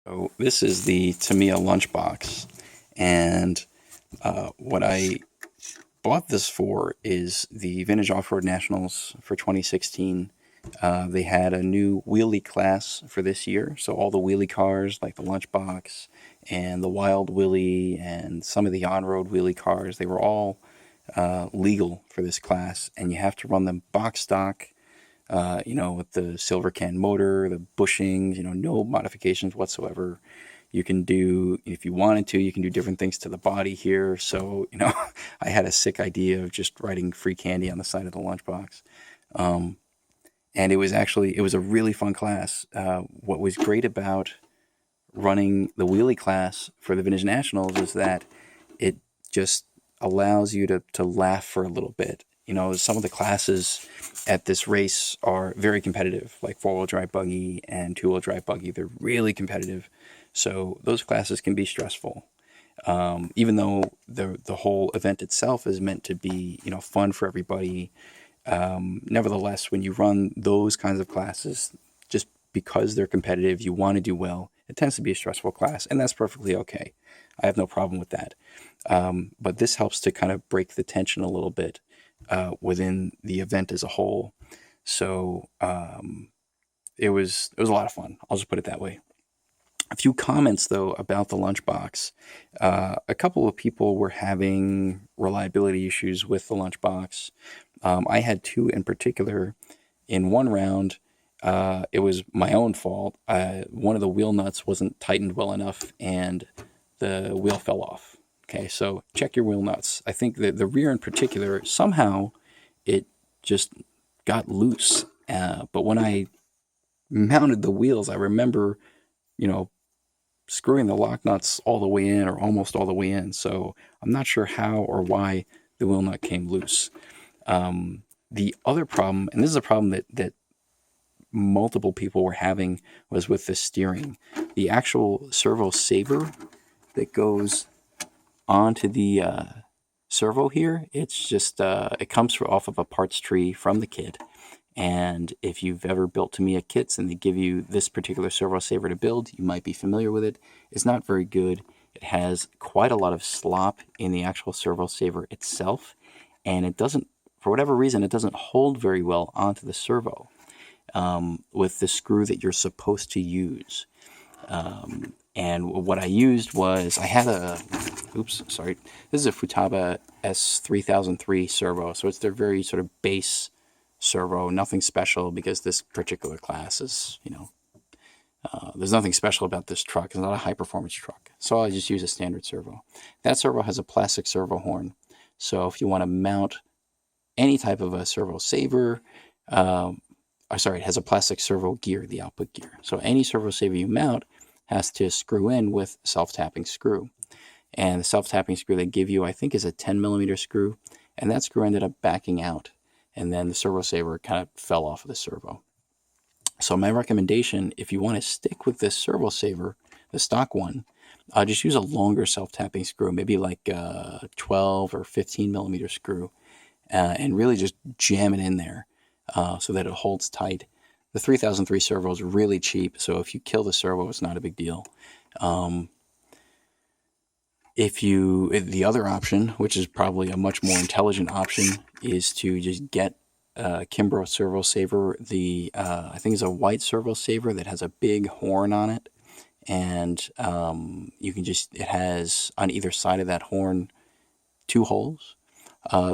So this is the Tamiya Lunch Box, and what I bought this for is the Vintage Off-Road Nationals for 2016. They had a new wheelie class for this year, so all the wheelie cars like the Lunch Box and the Wild Willie and some of the on-road wheelie cars, they were all legal for this class, and you have to run them box stock, with the silver can motor, the bushings, no modifications whatsoever. You can do, if you wanted to, you can do different things to the body here. So, I had a sick idea of just writing free candy on the side of the lunchbox. And it was a really fun class. What was great about running the wheelie class for the Vintage Nationals is that it just allows you to laugh for a little bit. Some of the classes at this race are very competitive, like four-wheel drive buggy and two-wheel drive buggy. They're really competitive. So those classes can be stressful. Even though the whole event itself is meant to be, fun for everybody. Nevertheless, when you run those kinds of classes, just because they're competitive, you want to do well, it tends to be a stressful class, and that's perfectly okay. I have no problem with that. But this helps to kind of break the tension a little bit within the event as a whole. So it was a lot of fun. I'll just put it that way. A few comments though about the lunchbox. A couple of people were having reliability issues with the lunchbox. I had two in particular. In one round, it was my own fault. One of the wheel nuts wasn't tightened well enough, and the wheel fell off. Okay, so check your wheel nuts. I think that the rear in particular, somehow it just got loose. But when I mounted the wheels, I remember, screwing the lock nuts all the way in or almost all the way in. So I'm not sure how or why the wheel nut came loose. The other problem, and this is a problem that multiple people were having, was with the steering. The actual servo saver that goes onto the servo here, it's just, it comes off of a parts tree from the kit. And if you've ever built Tamiya kits and they give you this particular servo saver to build, you might be familiar with it. It's not very good. It has quite a lot of slop in the actual servo saver itself, and it doesn't, for whatever reason, it doesn't hold very well onto the servo with the screw that you're supposed to use. And what I used was, I had this is a Futaba S3003 servo, so it's their very sort of base servo, nothing special, because this particular class is, there's nothing special about this truck. It's not a high-performance truck. So I just use a standard servo. That servo has a plastic servo horn. So if you want to mount any type of a servo saver, it has a plastic servo gear, the output gear. So any servo saver you mount has to screw in with self-tapping screw. And the self-tapping screw they give you, I think, is a 10mm screw. And that screw ended up backing out. And then the servo saver kind of fell off of the servo. So my recommendation, if you want to stick with this servo saver, the stock one, just use a longer self-tapping screw, maybe like a 12 or 15mm screw, and really just jam it in there so that it holds tight. The 3003 servo is really cheap, so if you kill the servo, it's not a big deal. The other option, which is probably a much more intelligent option, is to just get a Kimbrough servo saver. I think it's a white servo saver that has a big horn on it, and it has on either side of that horn 2 holes.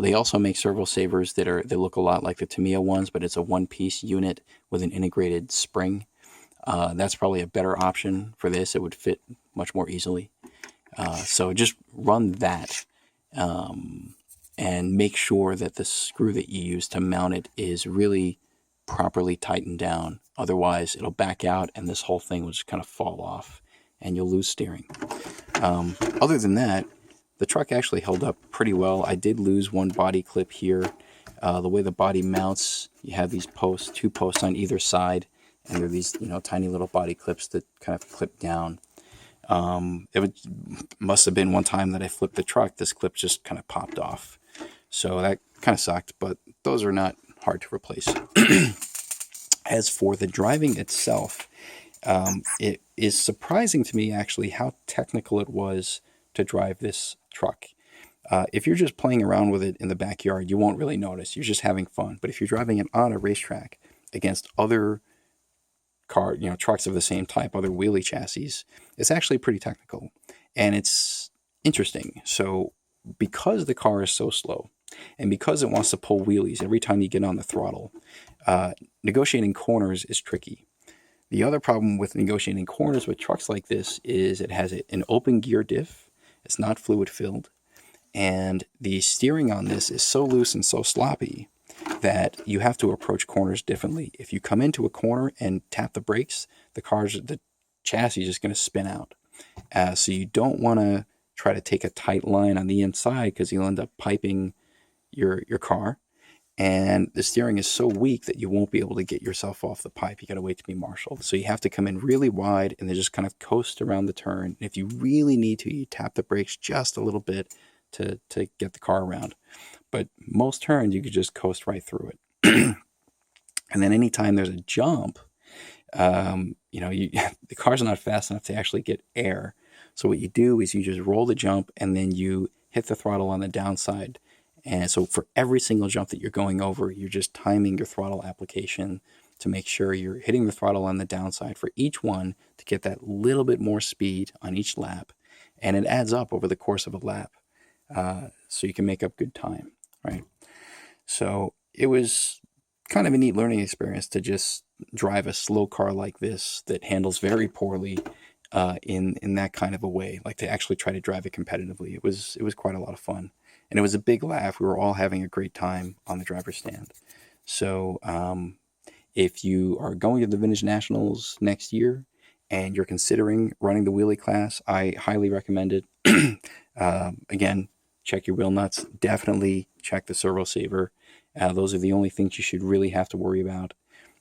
They also make servo savers they look a lot like the Tamiya ones, but it's a one-piece unit with an integrated spring. That's probably a better option for this. It would fit much more easily. So just run that and make sure that the screw that you use to mount it is really properly tightened down. Otherwise, it'll back out and this whole thing will just kind of fall off and you'll lose steering. Other than that, the truck actually held up pretty well. I did lose one body clip here. The way the body mounts, you have these posts, 2 posts on either side, and they're these tiny little body clips that kind of clip down. Must have been one time that I flipped the truck, this clip just kind of popped off. So that kind of sucked, but those are not hard to replace. As for the driving itself, it is surprising to me actually how technical it was to drive this truck. If you're just playing around with it in the backyard, you won't really notice. You're just having fun. But if you're driving it on a racetrack against other trucks of the same type, other wheelie chassis, it's actually pretty technical. And it's interesting. So because the car is so slow, and because it wants to pull wheelies every time you get on the throttle, negotiating corners is tricky. The other problem with negotiating corners with trucks like this is it has an open gear diff. It's not fluid filled. And the steering on this is so loose and so sloppy that you have to approach corners differently. If you come into a corner and tap the brakes, the chassis is just going to spin out. So you don't want to try to take a tight line on the inside because you'll end up piping your car. And the steering is so weak that you won't be able to get yourself off the pipe. You got to wait to be marshaled. So you have to come in really wide and then just kind of coast around the turn. And if you really need to, you tap the brakes just a little bit to get the car around. But most turns, you could just coast right through it. And then anytime there's a jump, the car's not fast enough to actually get air. So what you do is you just roll the jump and then you hit the throttle on the downside. And so for every single jump that you're going over, you're just timing your throttle application to make sure you're hitting the throttle on the downside for each one to get that little bit more speed on each lap. And it adds up over the course of a lap. So you can make up good time, right? So it was kind of a neat learning experience to just drive a slow car like this that handles very poorly in that kind of a way, like to actually try to drive it competitively. It was quite a lot of fun. And it was a big laugh. We were all having a great time on the driver's stand. So if you are going to the Vintage Nationals next year and you're considering running the wheelie class, I highly recommend it. Again, check your wheel nuts. Definitely check the servo saver. Those are the only things you should really have to worry about.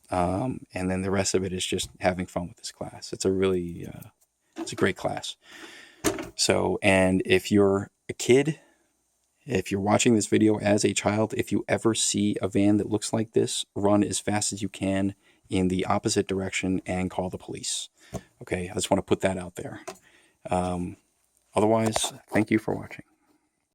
And then the rest of it is just having fun with this class. It's a great class. So, and if you're a kid, if you're watching this video as a child, if you ever see a van that looks like this, run as fast as you can in the opposite direction and call the police. Okay, I just want to put that out there. Otherwise, thank you for watching.